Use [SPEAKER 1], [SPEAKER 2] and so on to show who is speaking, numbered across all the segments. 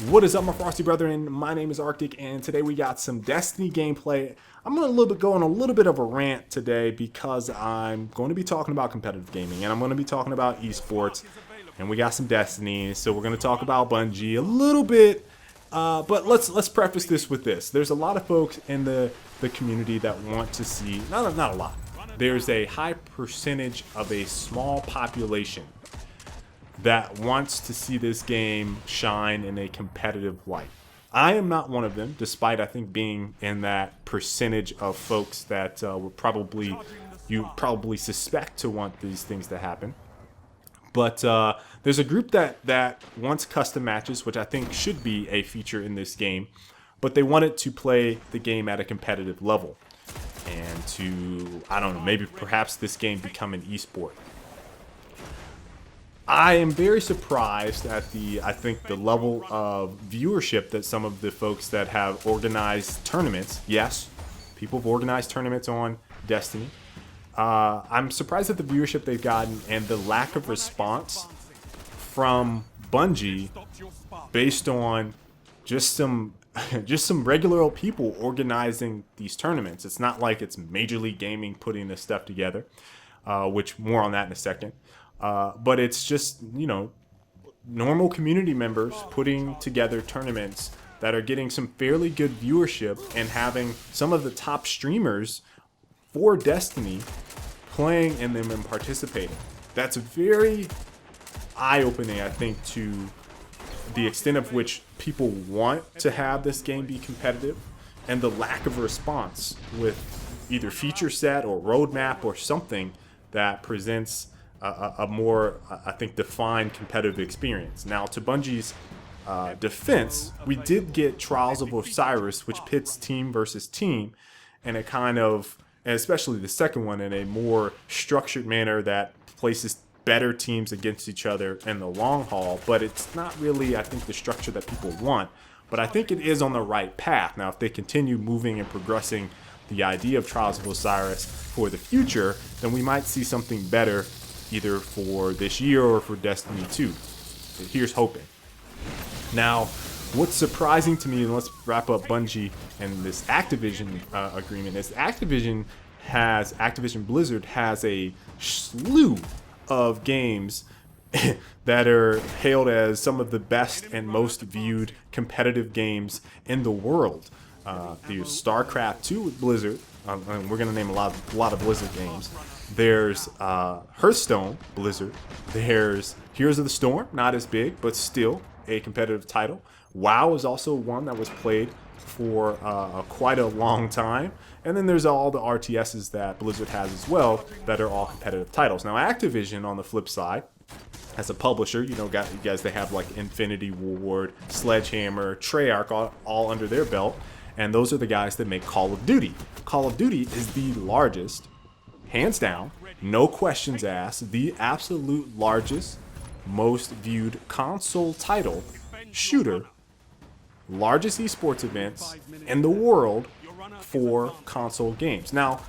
[SPEAKER 1] What is up, my frosty brethren? My name is Arctic, and today we got some Destiny gameplay. I'm going to go on a little bit of a rant today because I'm going to be talking about competitive gaming, and I'm going to be talking about esports, and we got some Destiny, so we're going to talk about Bungie a little bit. But let's preface this with this: there's a lot of folks in the community that want to see not a lot. There's a high percentage of a small population that wants to see this game shine in a competitive light. I am not one of them, despite I think being in that percentage of folks that you probably suspect to want these things to happen. But there's a group that wants custom matches, which I think should be a feature in this game, but they want it to play the game at a competitive level and to, I don't know, maybe perhaps this game become an esport. I am very surprised at I think the level of viewership that some of the folks that have organized tournaments, yes, people have organized tournaments on Destiny. I'm surprised at the viewership they've gotten and the lack of response from Bungie based on just some regular old people organizing these tournaments. It's not like it's Major League Gaming putting this stuff together, which more on that in a second. But it's just, normal community members putting together tournaments that are getting some fairly good viewership and having some of the top streamers for Destiny playing in them and participating. That's very eye-opening, I think, to the extent of which people want to have this game be competitive and the lack of response with either feature set or roadmap or something that presents a more, I think, defined competitive experience. Now, to Bungie's defense, we did get Trials of Osiris, which pits team versus team, and it kind of, and especially the second one, in a more structured manner that places better teams against each other in the long haul. But it's not really, I think, the structure that people want. But I think it is on the right path. Now, if they continue moving and progressing the idea of Trials of Osiris for the future, then we might see something better either for this year or for Destiny 2. Here's hoping. Now, what's surprising to me, and let's wrap up Bungie and this Activision agreement, is Activision Blizzard has a slew of games that are hailed as some of the best and most viewed competitive games in the world. There's StarCraft 2 with Blizzard. And we're going to name a lot of Blizzard games. There's Hearthstone, Blizzard. There's Heroes of the Storm, not as big, but still a competitive title. WoW is also one that was played for quite a long time. And then there's all the RTSs that Blizzard has as well that are all competitive titles. Now, Activision, on the flip side, as a publisher, you guys, they have like Infinity Ward, Sledgehammer, Treyarch all under their belt. And those are the guys that make Call of Duty. Call of Duty is the largest, hands down, no questions asked, the absolute largest, most viewed console title, shooter, largest esports events in the world for console games. Now,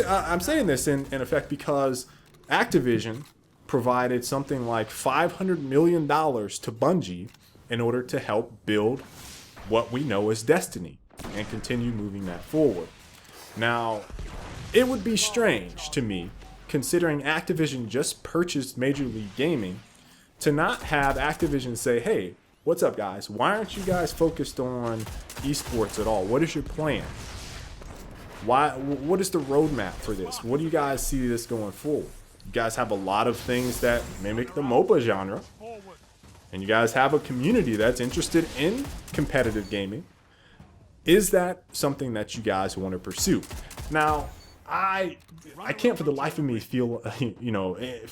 [SPEAKER 1] I'm saying this in effect because Activision provided something like $500 million to Bungie in order to help build what we know as Destiny and continue moving that forward. Now, it would be strange to me, considering Activision just purchased Major League Gaming, to not have Activision say, hey, what's up, guys? Why aren't you guys focused on esports at all? What is your plan? What is the roadmap for this? What do you guys see this going forward? You guys have a lot of things that mimic the MOBA genre, and you guys have a community that's interested in competitive gaming. Is that something that you guys want to pursue? Now, I can't for the life of me feel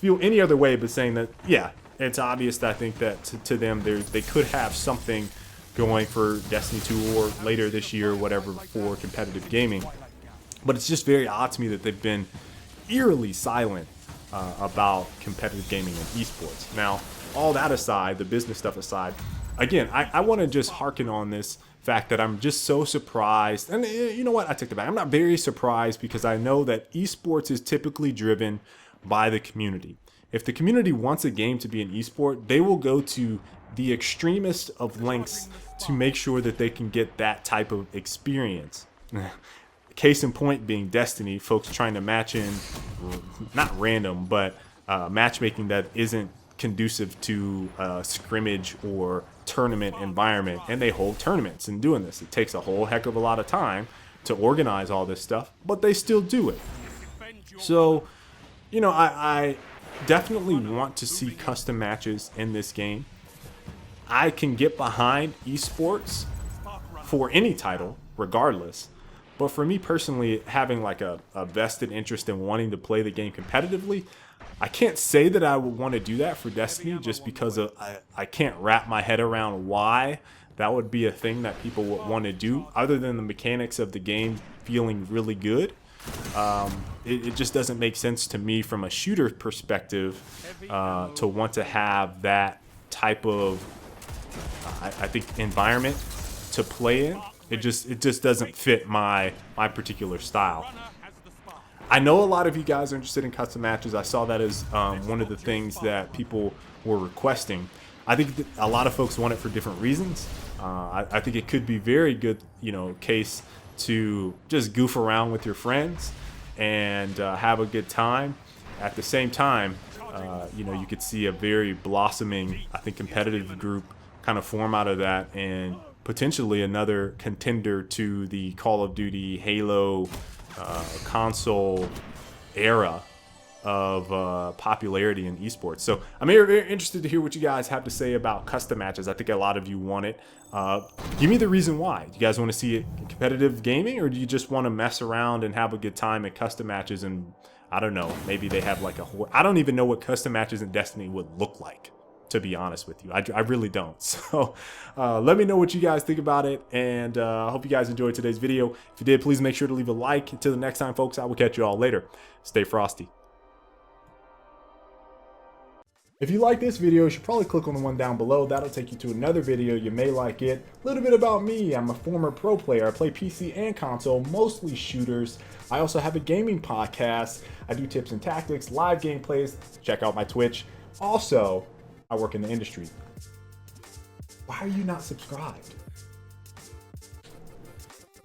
[SPEAKER 1] any other way but saying that, yeah, it's obvious that I think that to them they could have something going for Destiny 2 or later this year or whatever for competitive gaming. But it's just very odd to me that they've been eerily silent about competitive gaming and esports. Now, all that aside, the business stuff aside, again, I want to just harken on this fact that I'm just so surprised. And you know what? I take it back. I'm not very surprised because I know that esports is typically driven by the community. If the community wants a game to be an esport, they will go to the extremest of lengths to make sure that they can get that type of experience. Case in point being Destiny, folks trying to match in, not random, but matchmaking that isn't conducive to a scrimmage or tournament environment, and they hold tournaments in doing this. It takes a whole heck of a lot of time to organize all this stuff, but they still do it. So, you know, I definitely want to see custom matches in this game. I can get behind esports for any title, regardless. But for me personally, having like a vested interest in wanting to play the game competitively, I can't say that I would want to do that for Destiny just because I can't wrap my head around why that would be a thing that people would want to do, other than the mechanics of the game feeling really good. It just doesn't make sense to me from a shooter perspective to want to have that type of, I think, environment to play in. It just doesn't fit my particular style. I know a lot of you guys are interested in custom matches. I saw that as one of the things that people were requesting. I think that a lot of folks want it for different reasons. I think it could be very good, you know, case to just goof around with your friends and have a good time. At the same time, you know, you could see a very blossoming, I think, competitive group kind of form out of that, and potentially another contender to the Call of Duty Halo console era of popularity in esports. So I'm very interested to hear what you guys have to say about custom matches. I think a lot of you want it. Give me the reason why. Do you guys want to see it in competitive gaming, or do you just want to mess around and have a good time at custom matches? And I don't know, maybe they have like I don't even know what custom matches in Destiny would look like, to be honest with you. I really don't. So let me know what you guys think about it, and I hope you guys enjoyed today's video. If you did, please make sure to leave a like. Until the next time, folks, I will catch you all later. Stay frosty. If you like this video, you should probably click on the one down below. That'll take you to another video. You may like it. A little bit about me. I'm a former pro player. I play PC and console, mostly shooters. I also have a gaming podcast. I do tips and tactics, live gameplays. Check out my Twitch. Also, I work in the industry. Why are you not subscribed?